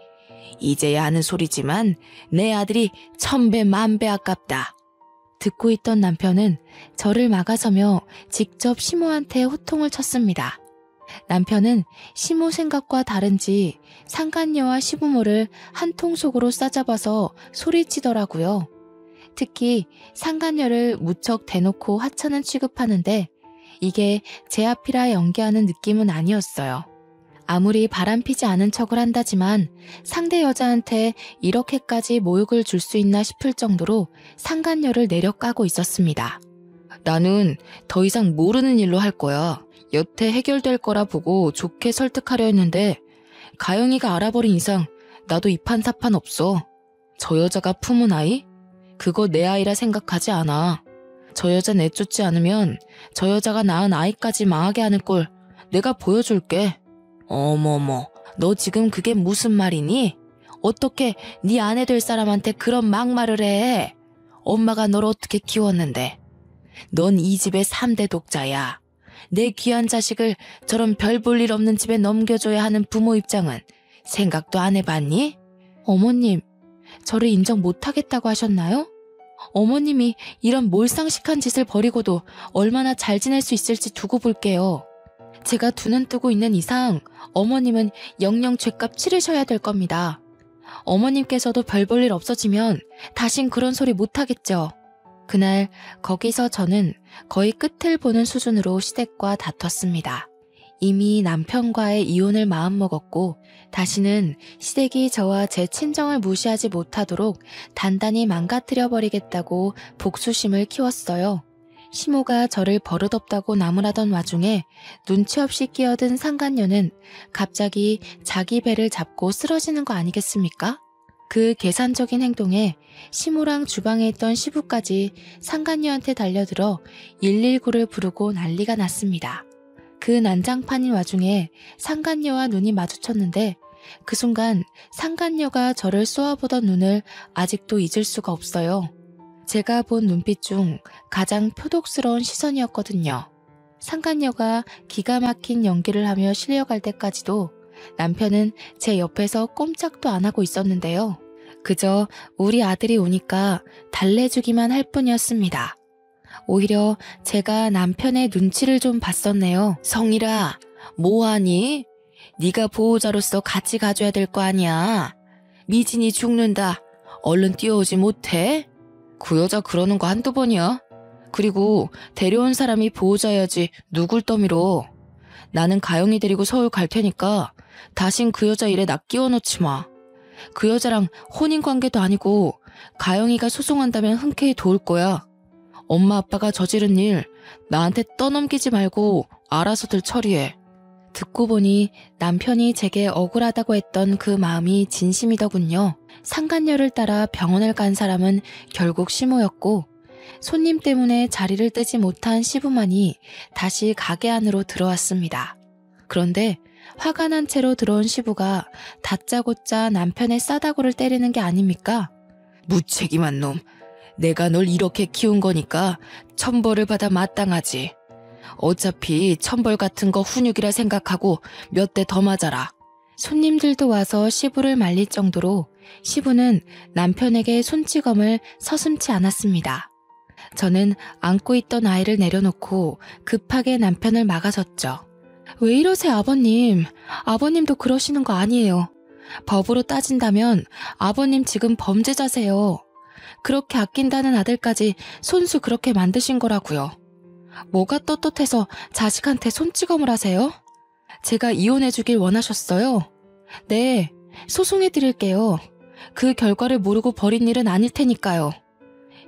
이제야 하는 소리지만 내 아들이 천배 만배 아깝다. 듣고 있던 남편은 저를 막아서며 직접 시모한테 호통을 쳤습니다. 남편은 시모 생각과 다른지 상간녀와 시부모를 한 통속으로 싸잡아서 소리치더라고요. 특히 상간녀를 무척 대놓고 하찮은 취급하는데 이게 제 앞이라 연기하는 느낌은 아니었어요. 아무리 바람피지 않은 척을 한다지만 상대 여자한테 이렇게까지 모욕을 줄 수 있나 싶을 정도로 상간녀를 내려까고 있었습니다. 나는 더 이상 모르는 일로 할 거야. 여태 해결될 거라 보고 좋게 설득하려 했는데 가영이가 알아버린 이상 나도 이판사판 없어. 저 여자가 품은 아이? 그거 내 아이라 생각하지 않아. 저 여자 내쫓지 않으면 저 여자가 낳은 아이까지 망하게 하는 꼴 내가 보여줄게. 어머머, 너 지금 그게 무슨 말이니? 어떻게 네 아내 될 사람한테 그런 막말을 해? 엄마가 널 어떻게 키웠는데? 넌 이 집의 3대 독자야. 내 귀한 자식을 저런 별 볼 일 없는 집에 넘겨줘야 하는 부모 입장은 생각도 안 해봤니? 어머님, 저를 인정 못하겠다고 하셨나요? 어머님이 이런 몰상식한 짓을 벌이고도 얼마나 잘 지낼 수 있을지 두고 볼게요. 제가 두 눈 뜨고 있는 이상 어머님은 영영 죗값 치르셔야 될 겁니다. 어머님께서도 별 볼 일 없어지면 다신 그런 소리 못하겠죠. 그날 거기서 저는 거의 끝을 보는 수준으로 시댁과 다퉜습니다. 이미 남편과의 이혼을 마음먹었고 다시는 시댁이 저와 제 친정을 무시하지 못하도록 단단히 망가뜨려버리겠다고 복수심을 키웠어요. 시모가 저를 버릇없다고 나무라던 와중에 눈치 없이 끼어든 상간녀는 갑자기 자기 배를 잡고 쓰러지는 거 아니겠습니까? 그 계산적인 행동에 시모랑 주방에 있던 시부까지 상간녀한테 달려들어 119를 부르고 난리가 났습니다. 그 난장판인 와중에 상간녀와 눈이 마주쳤는데 그 순간 상간녀가 저를 쏘아보던 눈을 아직도 잊을 수가 없어요. 제가 본 눈빛 중 가장 표독스러운 시선이었거든요. 상간녀가 기가 막힌 연기를 하며 실려갈 때까지도 남편은 제 옆에서 꼼짝도 안 하고 있었는데요. 그저 우리 아들이 오니까 달래주기만 할 뿐이었습니다. 오히려 제가 남편의 눈치를 좀 봤었네요. 성일아, 뭐하니? 네가 보호자로서 같이 가줘야 될 거 아니야. 미진이 죽는다. 얼른 뛰어오지 못해? 그 여자 그러는 거 한두 번이야. 그리고 데려온 사람이 보호자여야지 누굴 떠밀어. 나는 가영이 데리고 서울 갈 테니까 다신 그 여자 일에 나 끼워 넣지 마. 그 여자랑 혼인관계도 아니고 가영이가 소송한다면 흔쾌히 도울 거야. 엄마 아빠가 저지른 일 나한테 떠넘기지 말고 알아서들 처리해. 듣고 보니 남편이 제게 억울하다고 했던 그 마음이 진심이더군요. 상간녀를 따라 병원을 간 사람은 결국 시모였고 손님 때문에 자리를 뜨지 못한 시부만이 다시 가게 안으로 들어왔습니다. 그런데 화가 난 채로 들어온 시부가 다짜고짜 남편의 싸다구를 때리는 게 아닙니까? 무책임한 놈. 내가 널 이렇게 키운 거니까 천벌을 받아 마땅하지. 어차피 천벌 같은 거 훈육이라 생각하고 몇 대 더 맞아라. 손님들도 와서 시부를 말릴 정도로 시부는 남편에게 손찌검을 서슴지 않았습니다. 저는 안고 있던 아이를 내려놓고 급하게 남편을 막아섰죠. 왜 이러세요, 아버님? 아버님도 그러시는 거 아니에요. 법으로 따진다면 아버님 지금 범죄자세요. 그렇게 아낀다는 아들까지 손수 그렇게 만드신 거라고요. 뭐가 떳떳해서 자식한테 손찌검을 하세요? 제가 이혼해주길 원하셨어요? 네, 소송해드릴게요. 그 결과를 모르고 벌인 일은 아닐 테니까요.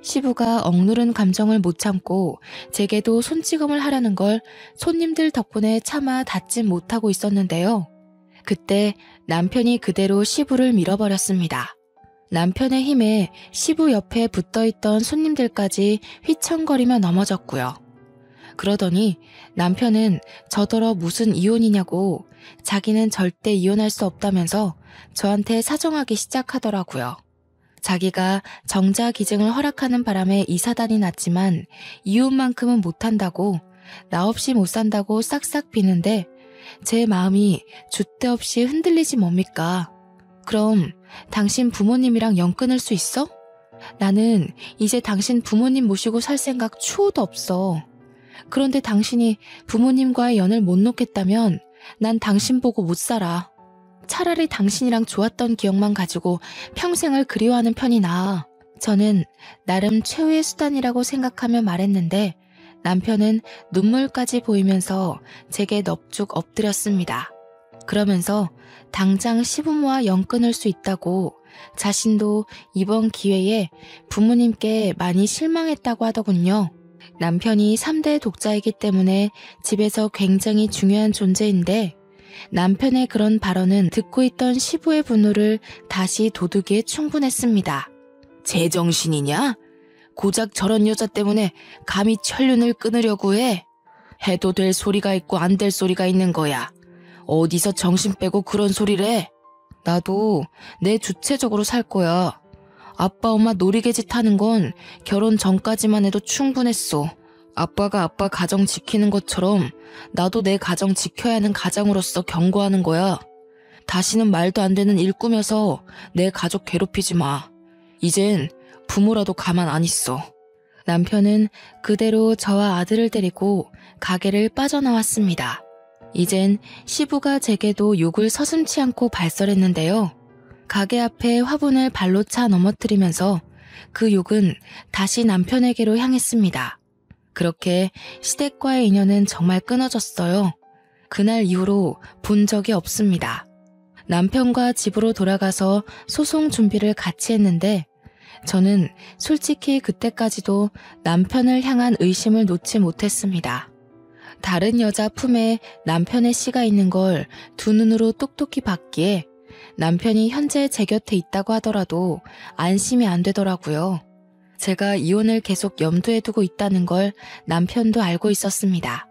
시부가 억누른 감정을 못 참고 제게도 손찌검을 하려는 걸 손님들 덕분에 차마 닫지 못하고 있었는데요. 그때 남편이 그대로 시부를 밀어버렸습니다. 남편의 힘에 시부 옆에 붙어있던 손님들까지 휘청거리며 넘어졌고요. 그러더니 남편은 저더러 무슨 이혼이냐고 자기는 절대 이혼할 수 없다면서 저한테 사정하기 시작하더라고요. 자기가 정자기증을 허락하는 바람에 이사단이 났지만 이혼만큼은 못한다고, 나 없이 못 산다고 싹싹 비는데 제 마음이 줏대 없이 흔들리지 뭡니까? 그럼 당신 부모님이랑 연 끊을 수 있어? 나는 이제 당신 부모님 모시고 살 생각 추호도 없어. 그런데 당신이 부모님과의 연을 못 놓겠다면 난 당신 보고 못 살아. 차라리 당신이랑 좋았던 기억만 가지고 평생을 그리워하는 편이 나아. 저는 나름 최후의 수단이라고 생각하며 말했는데 남편은 눈물까지 보이면서 제게 넙죽 엎드렸습니다. 그러면서 당장 시부모와 연 끊을 수 있다고, 자신도 이번 기회에 부모님께 많이 실망했다고 하더군요. 남편이 3대 독자이기 때문에 집에서 굉장히 중요한 존재인데 남편의 그런 발언은 듣고 있던 시부의 분노를 다시 돋우기에 충분했습니다. 제정신이냐? 고작 저런 여자 때문에 감히 천륜을 끊으려고 해? 해도 될 소리가 있고 안 될 소리가 있는 거야. 어디서 정신 빼고 그런 소리를 해? 나도 내 주체적으로 살 거야. 아빠 엄마 놀이개짓 하는 건 결혼 전까지만 해도 충분했어. 아빠가 아빠 가정 지키는 것처럼 나도 내 가정 지켜야 하는 가장으로서 경고하는 거야. 다시는 말도 안 되는 일 꾸며서 내 가족 괴롭히지 마. 이젠 부모라도 가만 안 있어. 남편은 그대로 저와 아들을 데리고 가게를 빠져나왔습니다. 이젠 시부가 제게도 욕을 서슴지 않고 발설했는데요. 가게 앞에 화분을 발로 차 넘어뜨리면서 그 욕은 다시 남편에게로 향했습니다. 그렇게 시댁과의 인연은 정말 끊어졌어요. 그날 이후로 본 적이 없습니다. 남편과 집으로 돌아가서 소송 준비를 같이 했는데 저는 솔직히 그때까지도 남편을 향한 의심을 놓지 못했습니다. 다른 여자 품에 남편의 씨가 있는 걸 두 눈으로 똑똑히 봤기에 남편이 현재 제 곁에 있다고 하더라도 안심이 안 되더라고요. 제가 이혼을 계속 염두에 두고 있다는 걸 남편도 알고 있었습니다.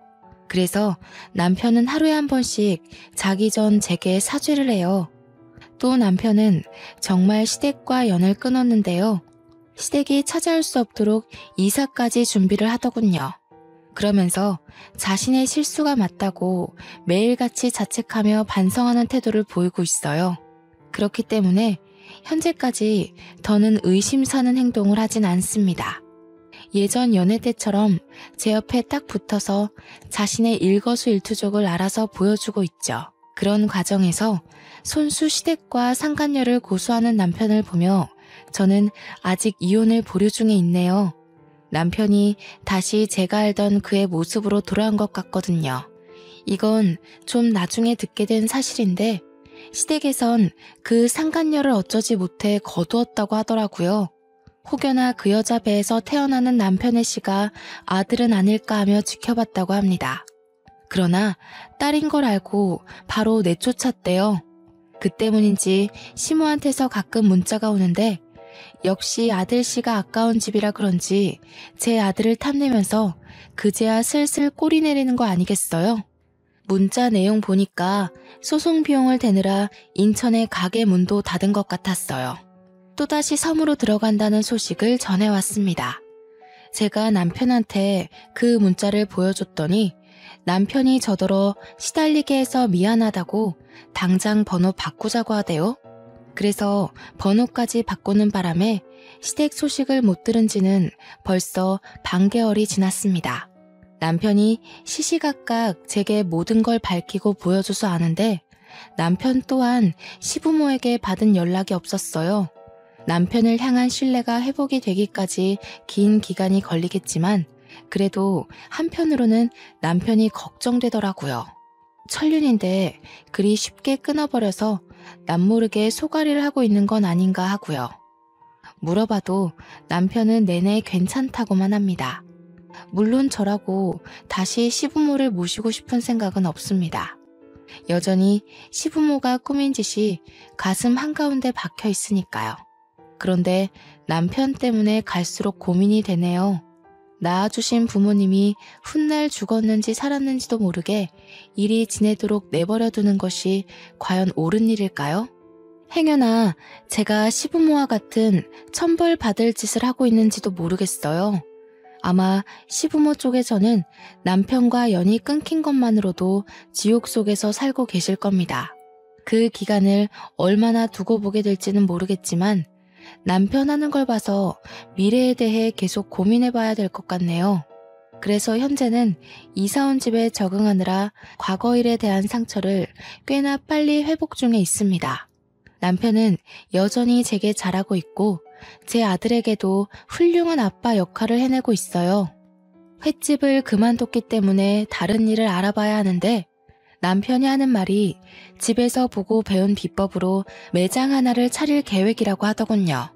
그래서 남편은 하루에 한 번씩 자기 전 제게 사죄를 해요. 또 남편은 정말 시댁과 연을 끊었는데요. 시댁이 찾아올 수 없도록 이사까지 준비를 하더군요. 그러면서 자신의 실수가 맞다고 매일같이 자책하며 반성하는 태도를 보이고 있어요. 그렇기 때문에 현재까지 더는 의심 사는 행동을 하진 않습니다. 예전 연애 때처럼 제 옆에 딱 붙어서 자신의 일거수일투족을 알아서 보여주고 있죠. 그런 과정에서 손수 시댁과 상간녀를 고소하는 남편을 보며 저는 아직 이혼을 보류 중에 있네요. 남편이 다시 제가 알던 그의 모습으로 돌아온 것 같거든요. 이건 좀 나중에 듣게 된 사실인데 시댁에선 그 상간녀를 어쩌지 못해 거두었다고 하더라고요. 혹여나 그 여자 배에서 태어나는 남편의 씨가 아들은 아닐까 하며 지켜봤다고 합니다. 그러나 딸인 걸 알고 바로 내쫓았대요. 그 때문인지 시모한테서 가끔 문자가 오는데 역시 아들 씨가 아까운 집이라 그런지 제 아들을 탐내면서 그제야 슬슬 꼬리 내리는 거 아니겠어요? 문자 내용 보니까 소송 비용을 대느라 인천의 가게 문도 닫은 것 같았어요. 또다시 섬으로 들어간다는 소식을 전해왔습니다. 제가 남편한테 그 문자를 보여줬더니 남편이 저더러 시달리게 해서 미안하다고 당장 번호 바꾸자고 하대요. 그래서 번호까지 바꾸는 바람에 시댁 소식을 못 들은 지는 벌써 반개월이 지났습니다. 남편이 시시각각 제게 모든 걸 밝히고 보여줘서 아는데 남편 또한 시부모에게 받은 연락이 없었어요. 남편을 향한 신뢰가 회복이 되기까지 긴 기간이 걸리겠지만 그래도 한편으로는 남편이 걱정되더라고요. 천륜인데 그리 쉽게 끊어버려서 남모르게 소가리를 하고 있는 건 아닌가 하고요. 물어봐도 남편은 내내 괜찮다고만 합니다. 물론 저라고 다시 시부모를 모시고 싶은 생각은 없습니다. 여전히 시부모가 꾸민 짓이 가슴 한가운데 박혀 있으니까요. 그런데 남편 때문에 갈수록 고민이 되네요. 낳아주신 부모님이 훗날 죽었는지 살았는지도 모르게 이리 지내도록 내버려 두는 것이 과연 옳은 일일까요? 행여나 제가 시부모와 같은 천벌 받을 짓을 하고 있는지도 모르겠어요. 아마 시부모 쪽에서는 남편과 연이 끊긴 것만으로도 지옥 속에서 살고 계실 겁니다. 그 기간을 얼마나 두고 보게 될지는 모르겠지만 남편 하는 걸 봐서 미래에 대해 계속 고민해 봐야 될 것 같네요. 그래서 현재는 이사 온 집에 적응하느라 과거 일에 대한 상처를 꽤나 빨리 회복 중에 있습니다. 남편은 여전히 제게 잘하고 있고 제 아들에게도 훌륭한 아빠 역할을 해내고 있어요. 횟집을 그만뒀기 때문에 다른 일을 알아봐야 하는데 남편이 하는 말이 집에서 보고 배운 비법으로 매장 하나를 차릴 계획이라고 하더군요.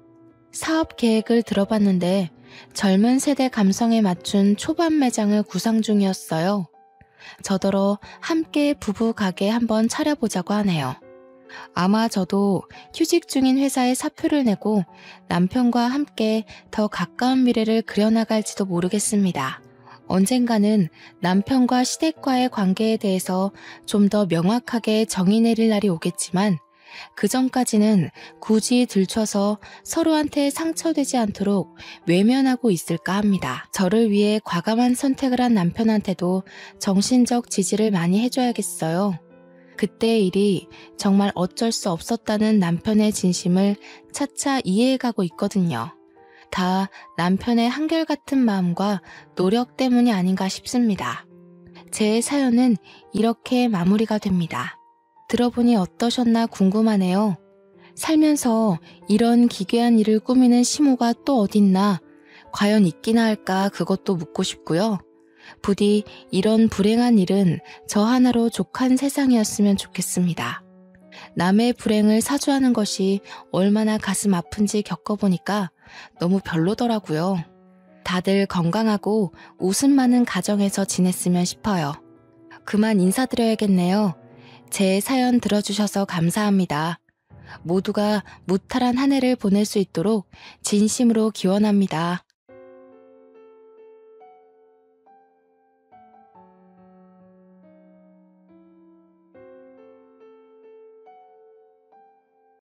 사업 계획을 들어봤는데 젊은 세대 감성에 맞춘 초반 매장을 구상 중이었어요. 저더러 함께 부부 가게 한번 차려보자고 하네요. 아마 저도 휴직 중인 회사에 사표를 내고 남편과 함께 더 가까운 미래를 그려나갈지도 모르겠습니다. 언젠가는 남편과 시댁과의 관계에 대해서 좀 더 명확하게 정의 내릴 날이 오겠지만 그 전까지는 굳이 들춰서 서로한테 상처되지 않도록 외면하고 있을까 합니다. 저를 위해 과감한 선택을 한 남편한테도 정신적 지지를 많이 해줘야겠어요. 그때의 일이 정말 어쩔 수 없었다는 남편의 진심을 차차 이해해가고 있거든요. 다 남편의 한결같은 마음과 노력 때문이 아닌가 싶습니다. 제 사연은 이렇게 마무리가 됩니다. 들어보니 어떠셨나 궁금하네요. 살면서 이런 기괴한 일을 꾸미는 시모가 또 어딨나, 과연 있기나 할까 그것도 묻고 싶고요. 부디 이런 불행한 일은 저 하나로 족한 세상이었으면 좋겠습니다. 남의 불행을 사주하는 것이 얼마나 가슴 아픈지 겪어보니까 너무 별로더라고요. 다들 건강하고 웃음 많은 가정에서 지냈으면 싶어요. 그만 인사드려야겠네요. 제 사연 들어주셔서 감사합니다. 모두가 무탈한 한 해를 보낼 수 있도록 진심으로 기원합니다.